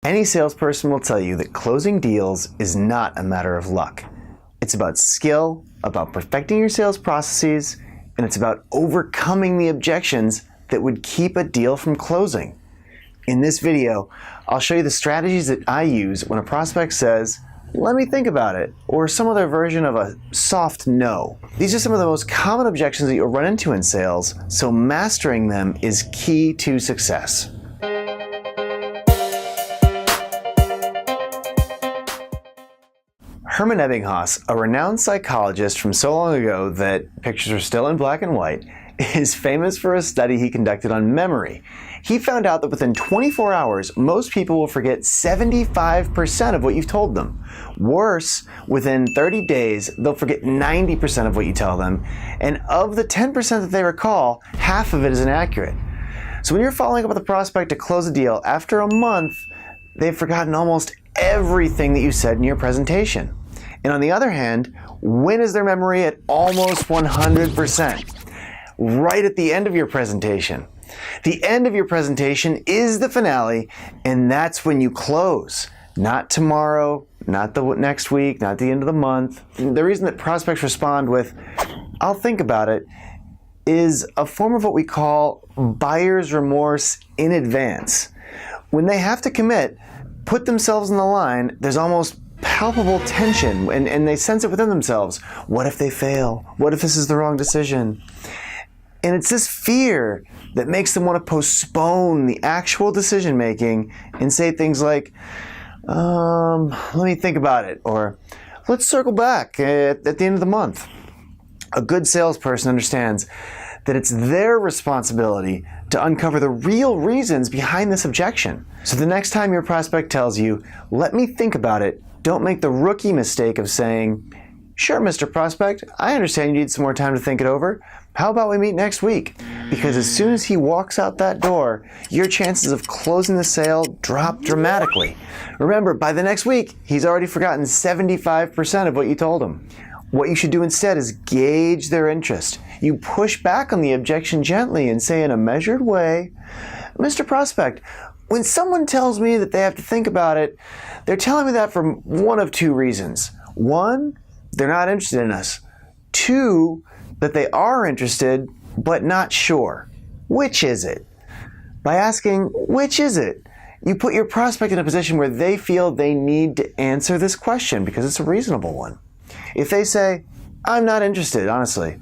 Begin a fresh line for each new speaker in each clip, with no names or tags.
Any salesperson will tell you that closing deals is not a matter of luck. It's about skill, about perfecting your sales processes, and it's about overcoming the objections that would keep a deal from closing. In this video, I'll show you the strategies that I use when a prospect says, "Let me think about it," or some other version of a soft no. These are some of the most common objections that you'll run into in sales, so mastering them is key to success. Hermann Ebbinghaus, a renowned psychologist from so long ago that pictures are still in black and white, is famous for a study he conducted on memory. He found out that within 24 hours, most people will forget 75% of what you've told them. Worse, within 30 days, they'll forget 90% of what you tell them. And of the 10% that they recall, half of it is inaccurate. So when you're following up with a prospect to close a deal, after a month, they've forgotten almost everything that you said in your presentation. And on the other hand, when is their memory at almost 100%? Right at the end of your presentation. The end of your presentation is the finale, and that's when you close. Not tomorrow, not the next week, not the end of the month. The reason that prospects respond with, "I'll think about it," is a form of what we call buyer's remorse in advance. When they have to commit, put themselves on the line, there's almost palpable tension, and they sense it within themselves. What if they fail? What if this is the wrong decision? And it's this fear that makes them want to postpone the actual decision making and say things like, let me think about it, or let's circle back at the end of the month. A good salesperson understands that it's their responsibility to uncover the real reasons behind this objection. So the next time your prospect tells you, "Let me think about it," don't make the rookie mistake of saying, "Sure, Mr. Prospect, I understand you need some more time to think it over. How about we meet next week?" Because as soon as he walks out that door, your chances of closing the sale drop dramatically. Remember, by the next week, he's already forgotten 75% of what you told him. What you should do instead is gauge their interest. You push back on the objection gently and say in a measured way, "Mr. Prospect, when someone tells me that they have to think about it, they're telling me that for one of two reasons. One, they're not interested in us. Two, that they are interested but not sure. Which is it?" By asking, "Which is it?" you put your prospect in a position where they feel they need to answer this question because it's a reasonable one. If they say, "I'm not interested, honestly,"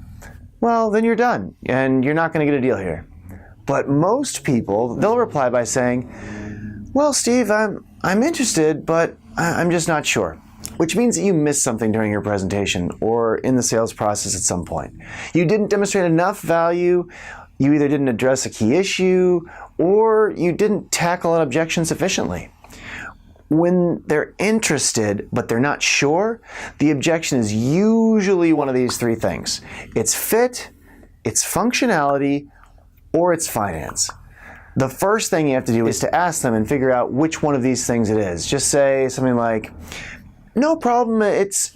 well, then you're done and you're not going to get a deal here. But most people, they'll reply by saying, "Well, Steve, I'm interested, but I'm just not sure." Which means that you missed something during your presentation or in the sales process at some point. You didn't demonstrate enough value, you either didn't address a key issue, or you didn't tackle an objection sufficiently. When they're interested but they're not sure, the objection is usually one of these three things. It's fit, it's functionality, or it's finance. The first thing you have to do is to ask them and figure out which one of these things it is. Just say something like, "No problem, it's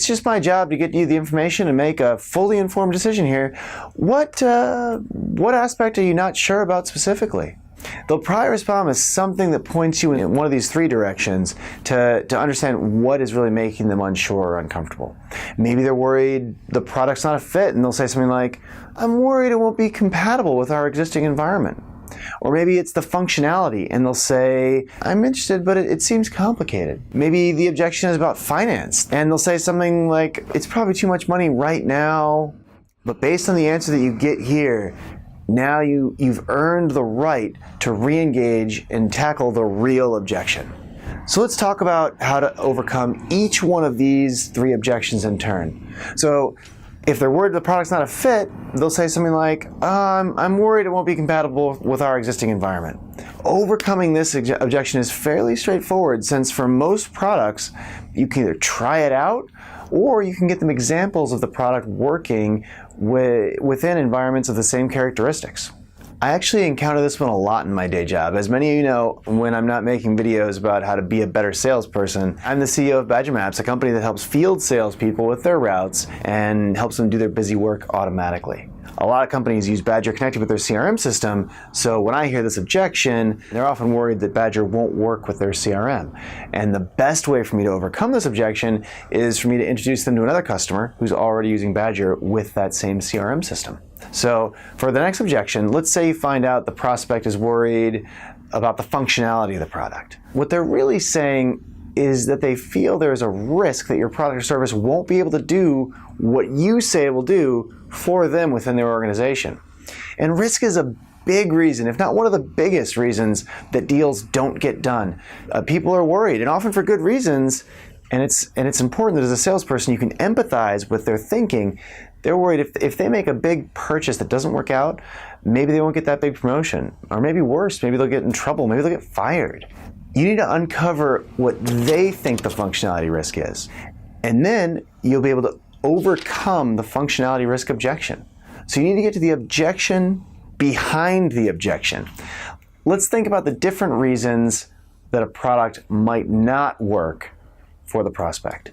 just my job to get you the information and make a fully informed decision here. What aspect are you not sure about specifically?" They'll probably respond with something that points you in one of these three directions to understand what is really making them unsure or uncomfortable. Maybe they're worried the product's not a fit, and they'll say something like, "I'm worried it won't be compatible with our existing environment." Or maybe it's the functionality, and they'll say, "I'm interested, but it seems complicated." Maybe the objection is about finance, and they'll say something like, "It's probably too much money right now." But based on the answer that you get here, now you've earned the right to re-engage and tackle the real objection. So let's talk about how to overcome each one of these three objections in turn. So if they're worried the product's not a fit, they'll say something like, "I'm worried it won't be compatible with our existing environment." Overcoming this objection is fairly straightforward, since for most products, you can either try it out or you can get them examples of the product working within environments of the same characteristics. I actually encounter this one a lot in my day job. As many of you know, when I'm not making videos about how to be a better salesperson, I'm the CEO of Badger Maps, a company that helps field salespeople with their routes and helps them do their busy work automatically. A lot of companies use Badger connected with their CRM system, so when I hear this objection, they're often worried that Badger won't work with their CRM. And the best way for me to overcome this objection is for me to introduce them to another customer who's already using Badger with that same CRM system. So for the next objection, let's say you find out the prospect is worried about the functionality of the product. What they're really saying is that they feel there's a risk that your product or service won't be able to do what you say it will do for them within their organization. And risk is a big reason, if not one of the biggest reasons, that deals don't get done. People are worried, and often for good reasons, and it's important that as a salesperson you can empathize with their thinking. They're worried if they make a big purchase that doesn't work out, maybe they won't get that big promotion, or maybe worse, maybe they'll get in trouble, maybe they'll get fired. You need to uncover what they think the functionality risk is, and then you'll be able to overcome the functionality risk objection. So you need to get to the objection behind the objection. Let's think about the different reasons that a product might not work for the prospect.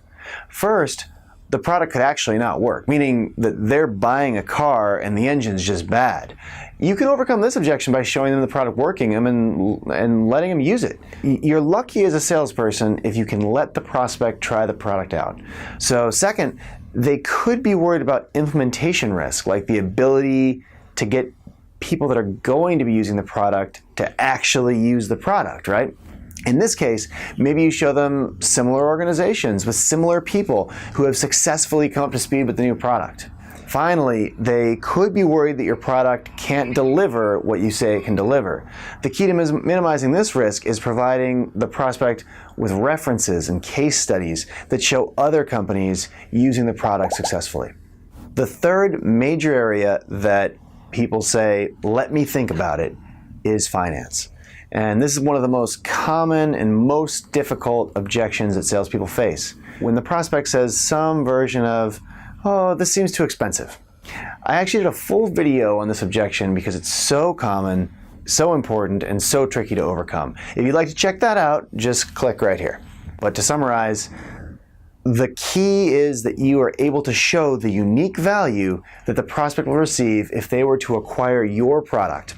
First, the product could actually not work, meaning that they're buying a car and the engine's just bad. You can overcome this objection by showing them the product working and letting them use it. You're lucky as a salesperson if you can let the prospect try the product out. So second, they could be worried about implementation risk, like the ability to get people that are going to be using the product to actually use the product, right? In this case, maybe you show them similar organizations with similar people who have successfully come up to speed with the new product. Finally, they could be worried that your product can't deliver what you say it can deliver. The key to minimizing this risk is providing the prospect with references and case studies that show other companies using the product successfully. The third major area that people say, "Let me think about it," is finance. And this is one of the most common and most difficult objections that salespeople face. When the prospect says some version of, "Oh, this seems too expensive." I actually did a full video on this objection because it's so common, so important, and so tricky to overcome. If you'd like to check that out, just click right here. But to summarize, the key is that you are able to show the unique value that the prospect will receive if they were to acquire your product.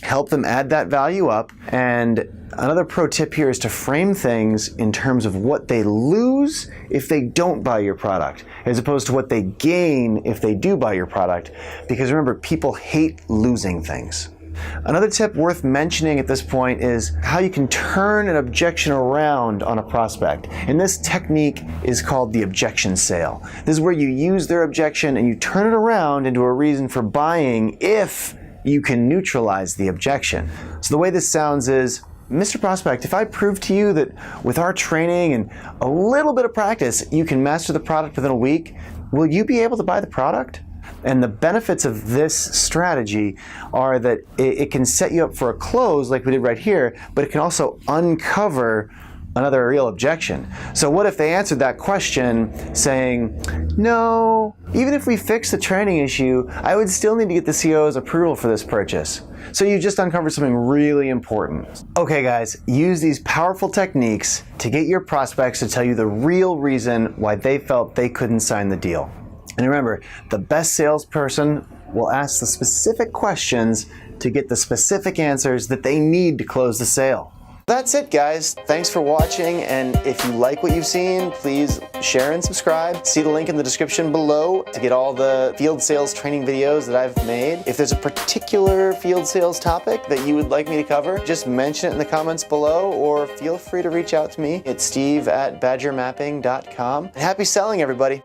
Help them add that value up. And another pro tip here is to frame things in terms of what they lose if they don't buy your product, as opposed to what they gain if they do buy your product. Because remember, people hate losing things. Another tip worth mentioning at this point is how you can turn an objection around on a prospect. And this technique is called the objection sale. This is where you use their objection and you turn it around into a reason for buying if you can neutralize the objection. So the way this sounds is, "Mr. Prospect, if I prove to you that with our training and a little bit of practice, you can master the product within a week, will you be able to buy the product?" And the benefits of this strategy are that it can set you up for a close like we did right here, but it can also uncover another real objection. So what if they answered that question saying, "No, even if we fix the training issue, I would still need to get the CEO's approval for this purchase." So you just uncovered something really important. Okay guys, use these powerful techniques to get your prospects to tell you the real reason why they felt they couldn't sign the deal. And remember, the best salesperson will ask the specific questions to get the specific answers that they need to close the sale. That's it, guys. Thanks for watching, and if you like what you've seen, please share and subscribe. See the link in the description below to get all the field sales training videos that I've made. If there's a particular field sales topic that you would like me to cover, just mention it in the comments below, or feel free to reach out to me at steve@badgermapping.com. Happy selling, everybody.